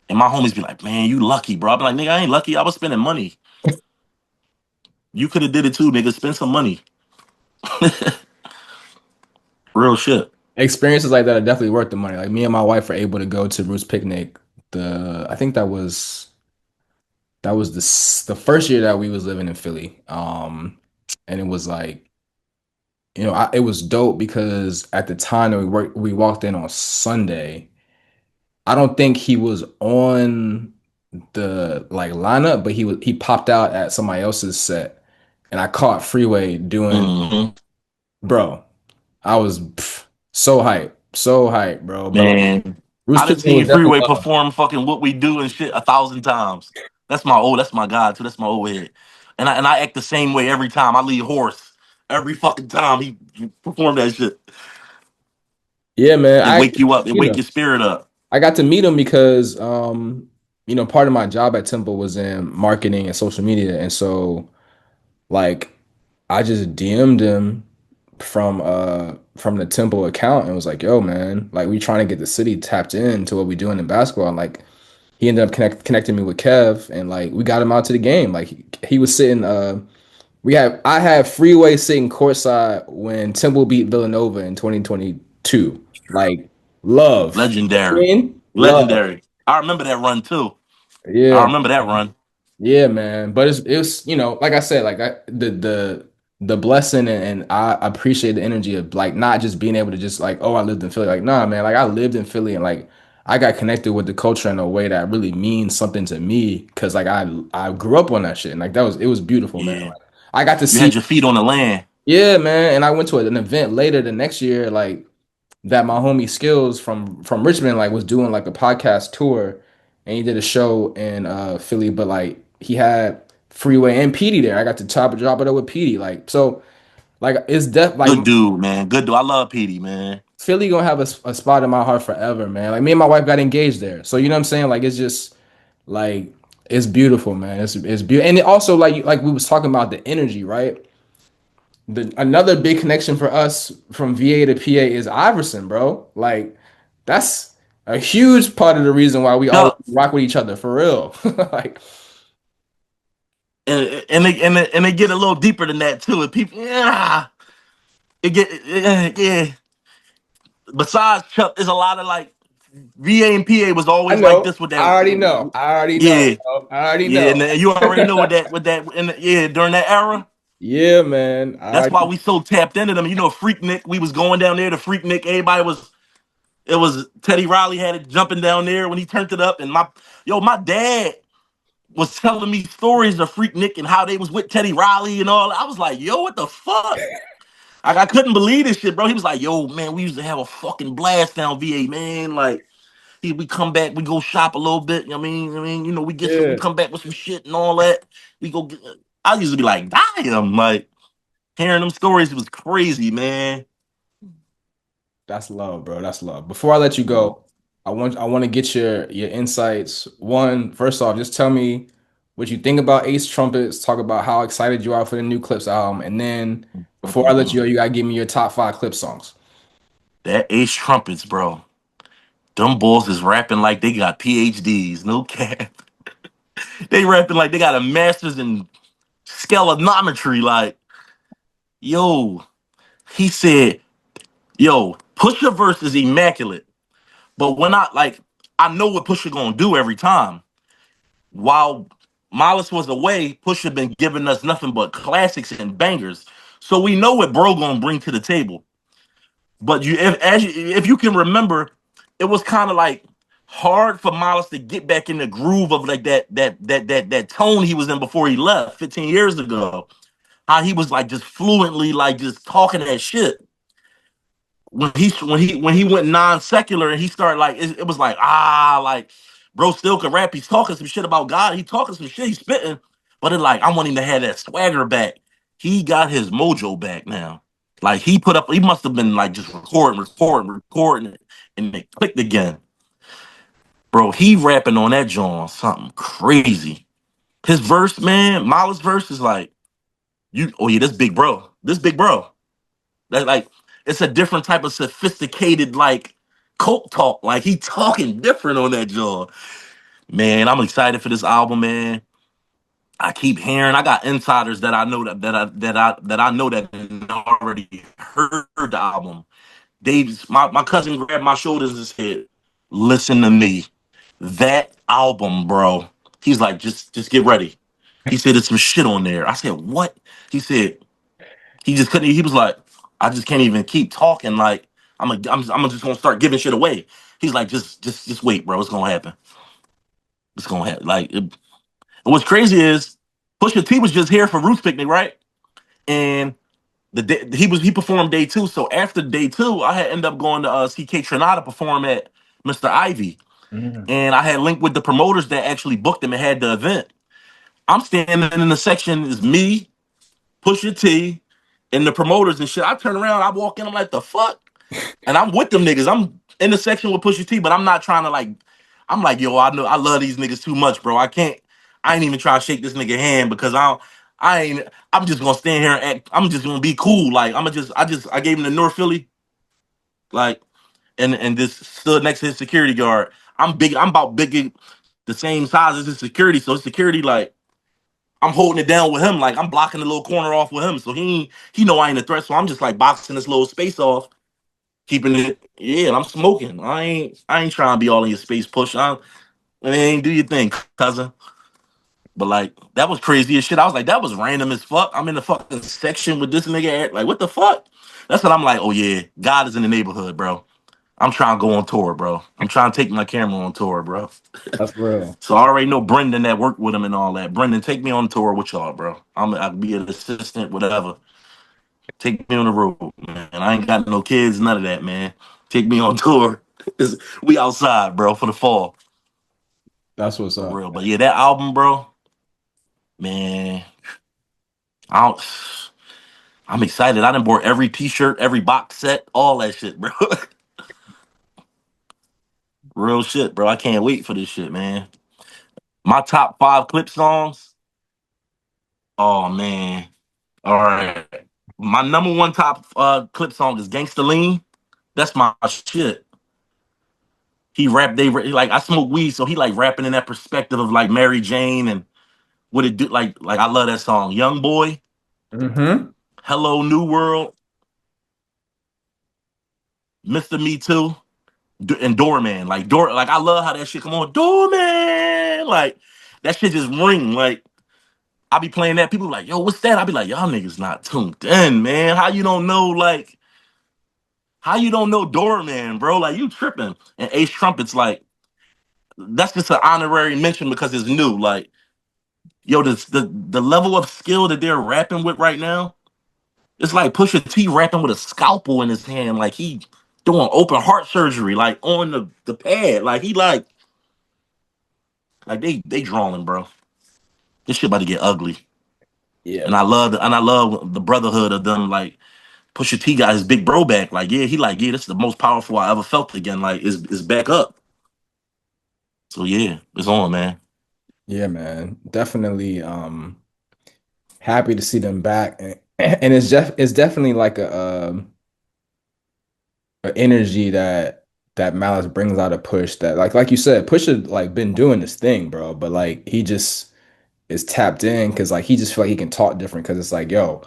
And my homies be like, man, you lucky, bro. I be like, nigga, I ain't lucky. I was spending money. You could have did it too, nigga. Spend some money. Real shit. Experiences like that are definitely worth the money. Like me and my wife were able to go to Roots Picnic. I think that was the first year that we was living in Philly. And it was like, it was dope because at the time that we walked in on Sunday. I don't think he was on the like lineup, but he popped out at somebody else's set, and I caught Freeway doing, Hmm. bro. I was so hype, bro. But like, Man, Bruce I done Springsteen was seen definitely Freeway love. perform fucking What We Do and shit 1,000 times. That's my god too. That's my old head. And I act the same way every time. I leave hoarse every fucking time he performed that shit. Yeah, man. It wake you up. It You wake know, your spirit up. I got to meet him because part of my job at Temple was in marketing and social media, and so like I just DM'd him from the Temple account and was like, "Yo, man, like we trying to get the city tapped into what we doing in basketball." And like he ended up connecting me with Kev, and like we got him out to the game. Like he was sitting. I had Freeway sitting courtside when Temple beat Villanova in 2022. Like love, I Legendary. mean love. Legendary. I remember that run too. I Yeah, remember that run. yeah, man. But it's like I said, like the blessing and I appreciate the energy of like not just being able to just like, oh, I lived in Philly. Like, nah, man, like I lived in Philly and like I got connected with the culture in a way that really means something to me because like I grew up on that shit and like it was beautiful, man. Yeah. Like I got to You see, had your feet on the land. yeah, man. And I went to an event later the next year, like that my homie Skills from Richmond like was doing like a podcast tour and he did a show in Philly, but like he had Freeway and Petey there. I got to drop it up with Petey. Like so like it's like Good dude, man. Good dude. I love Petey, man. Philly gonna have a spot in my heart forever, man. Like me and my wife got engaged there. So you know what I'm saying? Like it's just like it's beautiful, man. It's beautiful. And it also like we was talking about the energy, right? Another big connection for us from VA to PA is Iverson, bro. Like that's a huge part of the reason why we always Yup. rock with each other for real. Like, And they get a little deeper than that too. And people, yeah, it get yeah. Besides Chuck, there's a lot of like VA and PA was I always like know, this with I that. already know, I already know, Yeah, bro. I already yeah, know. and you already know what that yeah during that era. Yeah, man. That's why we so tapped into them. You know, Freak Nick, we was going down there to Freak Nick. Everybody was it was Teddy Riley had it jumping down there when he turned it up, and my dad was telling me stories of Freak Nick and how they was with Teddy Riley and all. I was like, yo, what the fuck? I couldn't believe this shit, bro. He was like, yo, man, we used to have a fucking blast down VA, man. Like, we come back, we go shop a little bit. You know what I mean, we Yeah, come back with some shit and all that. We go get, I used to be like, damn, like hearing them stories was crazy, man. that's love, bro. That's love. Before I let you go, I want to get your insights. One, first off, just tell me what you think about Ace Trumpets. Talk about how excited you are for the new Clipse album, and then before I let you go, you gotta give me your top five Clipse songs. That Ace Trumpets, bro. Them boys is rapping like they got PhDs, no cap. They rapping like they got a master's in scalenometry. Like, yo, he said, yo, Pusha verse is immaculate. But when I know what Pusha gonna do every time. While Mollis was away, Pusha been giving us nothing but classics and bangers. So we know what bro gonna bring to the table. But if you can remember, it was kind of like hard for Miles to get back in the groove of like that tone he was in before he left 15 years ago. How he was like just fluently like just talking that shit. When he went non-secular and he started like it was like like bro still can rap. He's talking some shit about God. He talking some shit. He's spitting, but it like I want him to have that swagger back. He got his mojo back now. Like he put up, he must have been like just recording it, and it clicked again. Bro, he rapping on that joint something crazy. His verse, man, Miles' verse is like, oh yeah, this big bro. This big bro. That like it's a different type of sophisticated like cult talk. Like he talking different on that jaw. Man, I'm excited for this album, man. I keep hearing. I got insiders that I know that I know that already heard the album. My cousin grabbed my shoulders and said, "Listen to me, that album, bro." He's like, "Just get ready." He said, "There's some shit on there." I said, "What?" He said, he just couldn't. He was like, "I just can't even keep talking. Like, I'm just gonna start giving shit away." He's like, "Just wait, bro. It's gonna happen. It's gonna happen." And what's crazy is Pusha T was just here for Roots Picnic, right? And he performed day two. So after day two, I had ended up going to see K Trinata perform at Mr. Ivy, Mhm. and I had linked with the promoters that actually booked him and had the event. I'm standing in the section is me, Pusha T, and the promoters and shit. I turn around, I walk in, I'm like, the fuck? And I'm with them niggas. I'm in the section with Pusha T, but I'm not trying to like. I'm like, yo, I know I love these niggas too much, bro. I can't. I ain't even trying to shake this nigga hand because I don't. I ain't. I'm just gonna stand here and act. I'm just gonna be cool. Like I'm gonna just. I gave him the North Philly. Like and just stood next to his security guard. I'm big. I'm about big, the same size as his security. So his security like. I'm holding it down with him, like I'm blocking the little corner off with him, so he know I ain't a threat. So I'm just like boxing this little space off, keeping it. Yeah, and I'm smoking. I ain't trying to be all in your space push. I mean, do your thing, cousin. But like that was crazy as shit. I was like, that was random as fuck. I'm in the fucking section with this nigga. Like, what the fuck? That's what I'm like. Oh yeah, God is in the neighborhood, bro. I'm trying to go on tour, bro. I'm trying to take my camera on tour, bro. That's real. So I already know Brendan that worked with him and all that. Brendan, take me on tour with y'all, bro. I'll be an assistant, whatever. Take me on the road, man. I ain't got no kids, none of that, man. Take me on tour. We outside, bro, for the fall. That's what's For up. real. But yeah, that album, bro, man, I don't, I'm excited. I done bought every t-shirt, every box set, all that shit, bro. Real shit, bro. I can't wait for this shit, man. My top five clip songs. Oh man. All right. My number one top clip song is Gangsta Lean. That's my shit. He rap, like I smoke weed, so he like rapping in that perspective of like Mary Jane and what it do. Like I love that song. Young Boy, Mm-hmm. Hello New World, Mr. Me Too, and Doorman. Like I love how that shit come on. Doorman, like that shit just ring. Like I be playing that. People be like, yo, what's that? I be like, y'all niggas not tuned in, man. How you don't know like how you don't know Doorman, bro? Like you tripping. And Ace Trumpet's like that's just an honorary mention because it's new. Like yo, the level of skill that they're rapping with right now, it's like Pusha T rapping with a scalpel in his hand, like he doing open heart surgery, like on the pad, like he like they drawing, bro. This shit about to get ugly, Yeah, and man. I love the brotherhood of them. Like Pusha T got his big bro back, like yeah, he like yeah, this is the most powerful I ever felt again. Like it's back up. So yeah, it's on, man. Yeah, man. Definitely happy to see them back. And it's definitely like a energy that Malice brings out, a push that like you said, Push had like been doing this thing, bro, but like he just is tapped in because like he just feel like he can talk different because it's like, yo,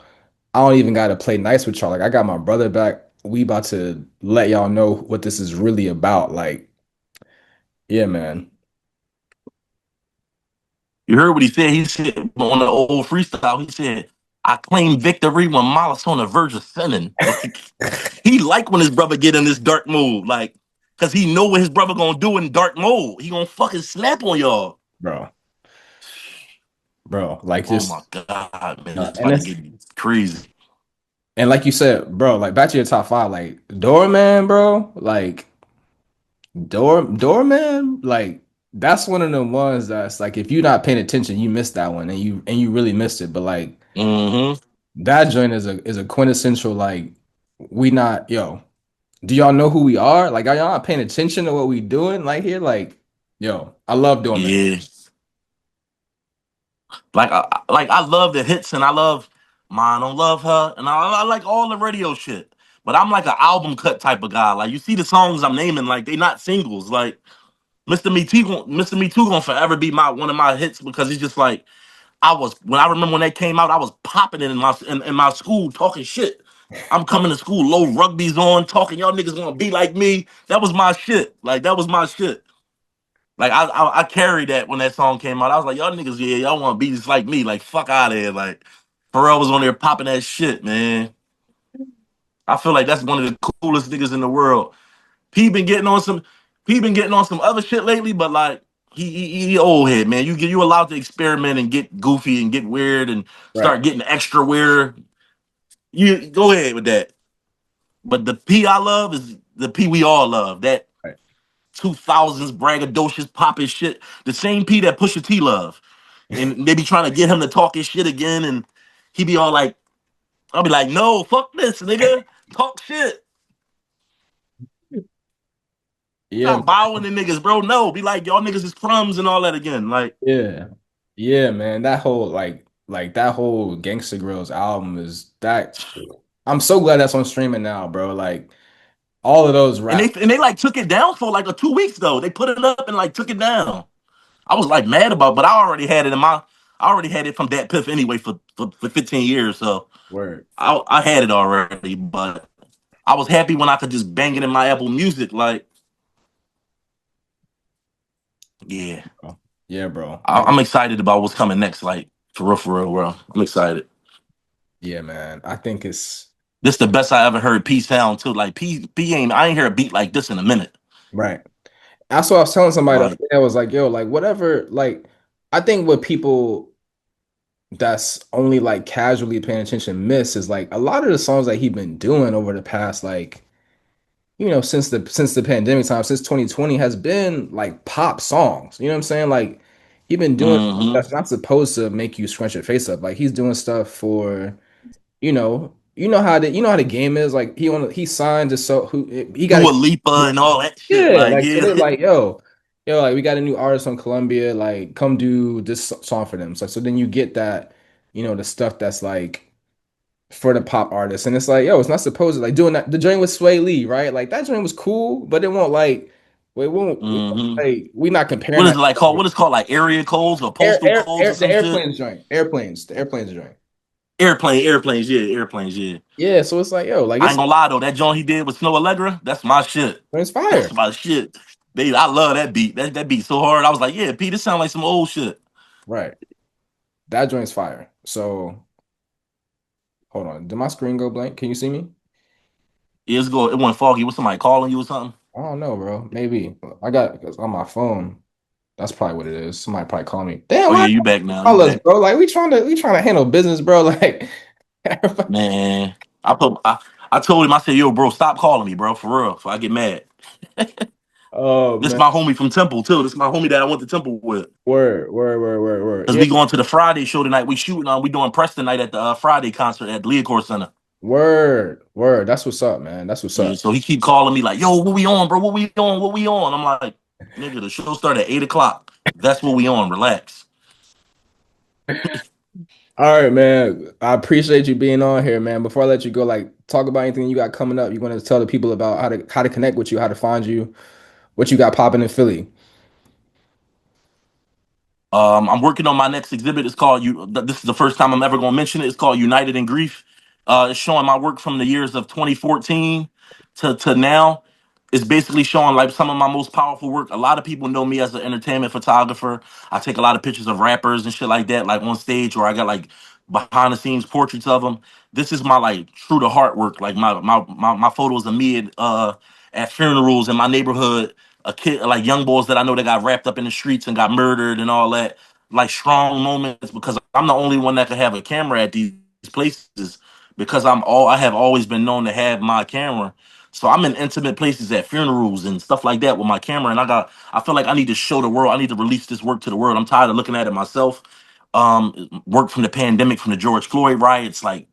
I don't even gotta play nice with y'all. Like I got my brother back. We about to let y'all know what this is really about. Like, yeah, man. You heard what he said? He said on the old freestyle, he said, I claim victory when Malice on the verge of sinning. Like he like when his brother get in this dark mode, like, cause he know what his brother gonna do in dark mode. He gonna fucking snap on y'all. Bro, bro, like Oh my just god, man, it's and about to it's get crazy. and like you said, bro, like back to your top five, like Doorman, bro, like Doorman, like that's one of the ones that's like if you're not paying attention, you missed that one and you really missed it. But like Mm-hmm. that joint is a quintessential like we not yo. Do y'all know who we are? Like are y'all not paying attention to what we doing? Like here, like yo, I love Doorman. Yeah, like I love the hits and I love Mine Don't Love Her and I like all the radio shit. But I'm like an album cut type of guy. Like you see the songs I'm naming, like they not singles. Like Mr. Me Too gonna forever be my one of my hits because he's just like I remember when they came out, I was popping it in my school talking shit. I'm coming to school, low rugby's on, talking, y'all niggas wanna be like me. That was my shit. Like that was my shit. Like I carried that when that song came out. I was like, y'all niggas, yeah, y'all wanna be just like me. Like fuck out of here. Like Pharrell was on there popping that shit, man. I feel like that's one of the coolest niggas in the world. He been getting on some he been getting on some other shit lately, but like he old head, man. You allowed to experiment and get goofy and get weird and Right. start getting extra weird. You go ahead with that. But the P I love is the P we all love. That Right. 2000s braggadocious popping shit. The same P that Pusha T love. And they be trying to get him to talk his shit again. And he be all like, I'll be like, no, fuck this, nigga. Talk shit. Yeah, Not bowing the niggas, bro. No, be like, y'all niggas is crumbs and all that again. Like, yeah, yeah, man. That whole like that whole Gangsta Grills album is that. I'm so glad that's on streaming now, bro. Like all of those and rap. they like took it down for like a 2 weeks though. They put it up and like took it down. I was like mad about, but I already had it in my, I already had it from Dat Piff anyway for 15 years. So Word. I had it already, but I was happy when I could just bang it in my Apple Music. Like, yeah, Bro. Yeah, bro. I'm excited about what's coming next. Like for real, bro. I'm excited. Yeah, man. I think it's This the best I ever heard P sound too. Like P ain't I ain't hear a beat like this in a minute. right. That's what I was telling somebody the other Like, day. I was like, yo, like whatever, like I think what people that's only like casually paying attention miss is like a lot of the songs that he been doing over the past like since the pandemic time, since 2020 has been like pop songs. You know what I'm saying? Like he been doing stuff mm-hmm. that's not supposed to make you scrunch your face up. Like he's doing stuff for, you know how the game is. Like he signed to so who he got Dua a Lipa and all that shit. yeah, Like, like so yeah. they're like, yo, like we got a new artist on Columbia, like come do this song for them. So then you get that, the stuff that's like for the pop artists. And it's like, yo, it's not supposed to like doing that. The joint with Sway Lee, right? Like that joint was cool, but it won't like we won't Mm-hmm. like we not comparing What is that it like called? What is called like area codes or postal codes or the some shit? airplanes joint. The airplanes joint. Airplanes, yeah, airplanes, yeah. Yeah, so it's like, yo, like I ain't it's gonna lie though, that joint he did with Snow Allegra, that's my shit. it's fire. That's my shit. I love that beat. That beat so hard. I was like, yeah, Pete, this sound like some old shit. Right. That joint's fire. So hold on. Did my screen go blank? Can you see me? Yeah, it went foggy. Was somebody calling you or something? I don't know, bro. Maybe. I got because on my phone. That's probably what it is. Somebody probably call me. Damn, Oh why yeah, you back now. You call us, back. bro? Like we trying to handle business, bro. Like Man. I put I told him, I said, yo, bro, stop calling me, bro, for real. If I get mad. oh This man. my homie from Temple, too. This is my homie that I went to Temple with. Word, word, word, word, word. Cause Yeah, we going to the Friday show tonight. We shooting on. We doing Preston night at the Friday concert at the Leacore Center. word, word. That's what's up, man. That's what's Yeah, up. so he keep calling me like, "Yo, what we on, bro? What we on? What we on?" I'm like, "Nigga, the show start at 8 o'clock. That's what we on. Relax." All right, man. I appreciate you being on here, man. Before I let you go, like talk about anything you got coming up. You want to tell the people about how to connect with you, how to find you, what you got popping in Philly. I'm working on my next exhibit. It's called you. This is the first time I'm ever going to mention it. It's called United in Grief. It's showing my work from the years of 2014 to now. It's basically showing like some of my most powerful work. A lot of people know me as an entertainment photographer. I take a lot of pictures of rappers and shit like that, like on stage, or I got like behind the scenes portraits of them. This is my like true to heart work. Like my photos of me at funerals in my neighborhood, a kid like young boys that I know that got wrapped up in the streets and got murdered and all that. Like strong moments because I'm the only one that can have a camera at these places because I have always been known to have my camera. So I'm in intimate places at funerals and stuff like that with my camera, and I feel like I need to show the world. I need to release this work to the world. I'm tired of looking at it myself. Work from the pandemic, from the George Floyd riots. Like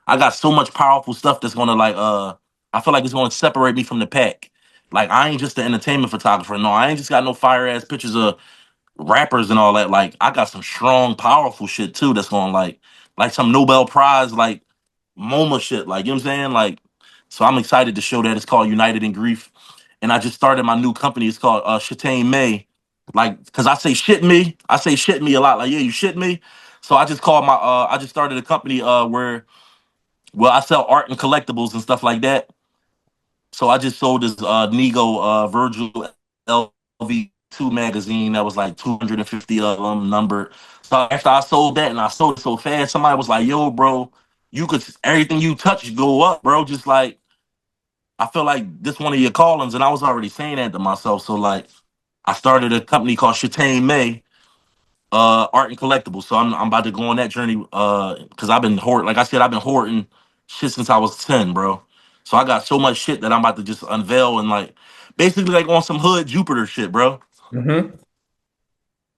I got so much powerful stuff that's gonna I feel like it's gonna separate me from the pack. Like I ain't just an entertainment photographer. No, I ain't just got no fire ass pictures of rappers and all that. Like I got some strong, powerful shit too. That's going like some Nobel Prize like MoMA shit. Like you know what I'm saying? Like so I'm excited to show that. It's called United in Grief, and I just started my new company. It's called Shatane May. Like because I say shit me a lot. Like yeah, you shit me. So I just called my I just started a company where I sell art and collectibles and stuff like that. So I just sold this Nego Virgil LV2 magazine that was like 250 of them numbered. So after I sold that and I sold it so fast, somebody was like, "Yo, bro, you could everything you touch go up, bro." Just like I feel like this one of your callings, and I was already saying that to myself. So like I started a company called Shatane May, art and collectibles. So I'm about to go on that journey because I've been hoarding. Like I said, I've been hoarding shit since I was 10, bro. So I got so much shit that I'm about to just unveil and like basically like on some hood Jupiter shit, bro. Hmm.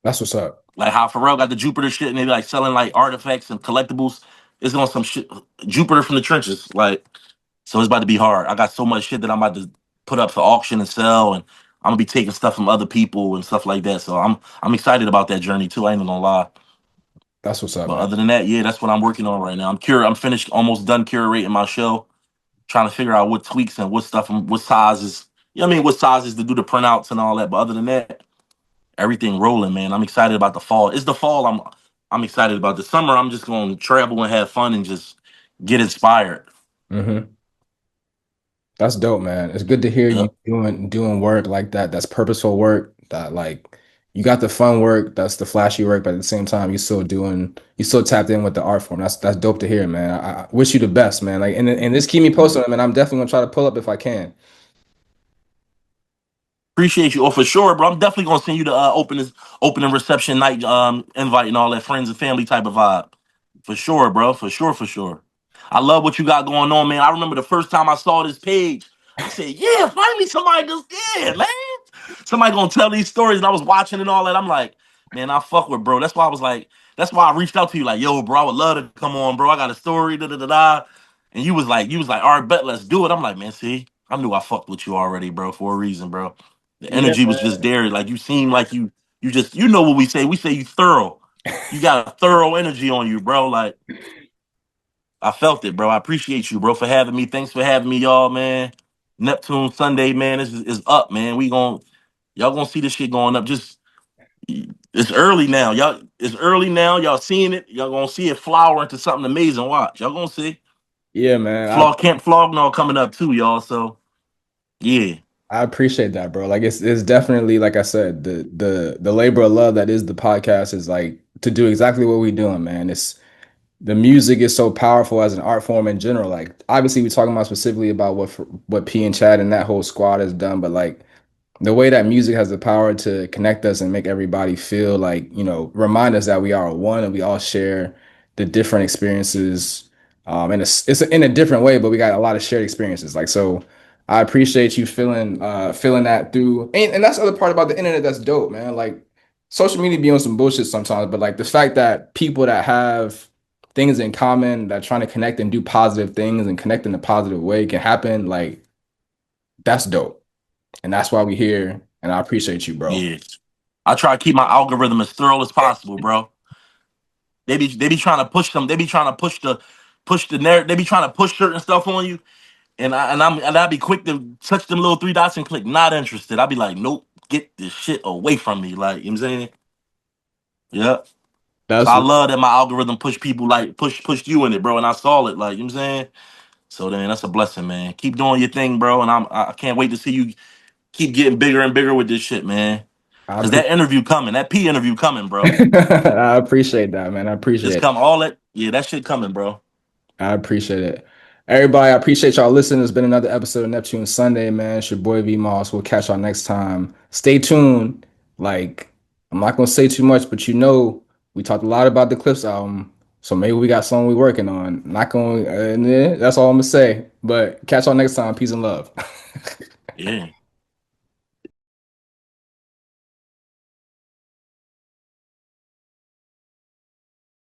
That's what's up. Like how Pharrell got the Jupiter shit and they be like selling like artifacts and collectibles. It's on some shit Jupiter from the trenches. Like, so it's about to be hard. I got so much shit that I'm about to put up for auction and sell, and I'm gonna be taking stuff from other people and stuff like that. So I'm excited about that journey too. I ain't gonna lie. That's what's up, But man. other than that, yeah, that's what I'm working on right now. I'm finished, almost done curating my show, trying to figure out what tweaks and what stuff and what sizes. You know what I mean? What sizes to do the printouts and all that. But other than that, everything rolling, man. I'm excited about the fall. It's the fall. I'm excited about the summer. I'm just going to travel and have fun and just get inspired. Hmm. That's dope, man. It's good to hear you Yep. doing work like that. That's purposeful work. That like you got the fun work, that's the flashy work, but at the same time you still tapped in with the art form. That's dope to hear, man. I wish you the best, man. Like and just keep me posted, man. I'm definitely gonna try to pull up if I can. Appreciate you. Oh, for sure, bro. I'm definitely gonna send you the opening reception night invite and all that friends and family type of vibe. For sure, bro. For sure, for sure. I love what you got going on, man. I remember the first time I saw this page. I said, "Yeah, finally somebody just yeah, man. Somebody gonna tell these stories." And I was watching and all that. I'm like, man, I fuck with bro. That's why I was like, that's why I reached out to you, like, yo, bro, I would love to come on, bro. I got a story, da da da da. And you was like, all right, bet, let's do it. I'm like, man, see, I knew I fucked with you already, bro, for a reason, bro. The Yeah, energy was just there. Like you seem like you just you know what we say. We say you thorough. You got a thorough energy on you, bro. Like I felt it, bro. I appreciate you, bro, for having me. Thanks for having me, y'all, man. Neptune Sunday, man, is up, man. Y'all gonna see this shit going up. Just it's early now, y'all. It's early now. Y'all seeing it. Y'all gonna see it flower into something amazing. Watch, y'all gonna see. yeah, man. Flog Camp Flog coming up too, y'all. So yeah, I appreciate that, bro. Like it's definitely like I said, the labor of love that is the podcast is like to do exactly what we're doing, man. It's the music is so powerful as an art form in general. Like obviously we're talking about specifically about what P and Chad and that whole squad has done, but like the way that music has the power to connect us and make everybody feel like, remind us that we are one and we all share the different experiences. And it's in a different way, but we got a lot of shared experiences. Like, so I appreciate you feeling that through. And that's the other part about the internet that's dope, man. Like social media be on some bullshit sometimes, but like the fact that people that have things in common that trying to connect and do positive things and connect in a positive way can happen, like that's dope. And that's why we're here. And I appreciate you, bro. yeah. I try to keep my algorithm as thorough as possible, bro. They be trying to push them. They be trying to push the narrative. They be trying to push certain stuff on you, and I'd be quick to touch them little three dots and click not interested. I'd be like, nope, get this shit away from me. Like you know what I'm saying, yeah. So That's I what love that my algorithm push people like pushed you in it, bro, and I saw it. Like you know what I'm saying. So then that's a blessing, man. Keep doing your thing, bro, and I can't wait to see you keep getting bigger and bigger with this shit, man. I Cause that appreciate interview coming, that P interview coming, bro. I appreciate that, man. I It's appreciate it. come all that, yeah, that shit coming, bro. I appreciate it. Everybody, I appreciate y'all listening. It's been another episode of Neptune Sunday, man. It's your boy V Moss. We'll catch y'all next time. Stay tuned. Like, I'm not gonna say too much, but we talked a lot about the Clipse album. So maybe we got something we working on. Not going, that's all I'm gonna say. But catch y'all next time. Peace and love. Yeah.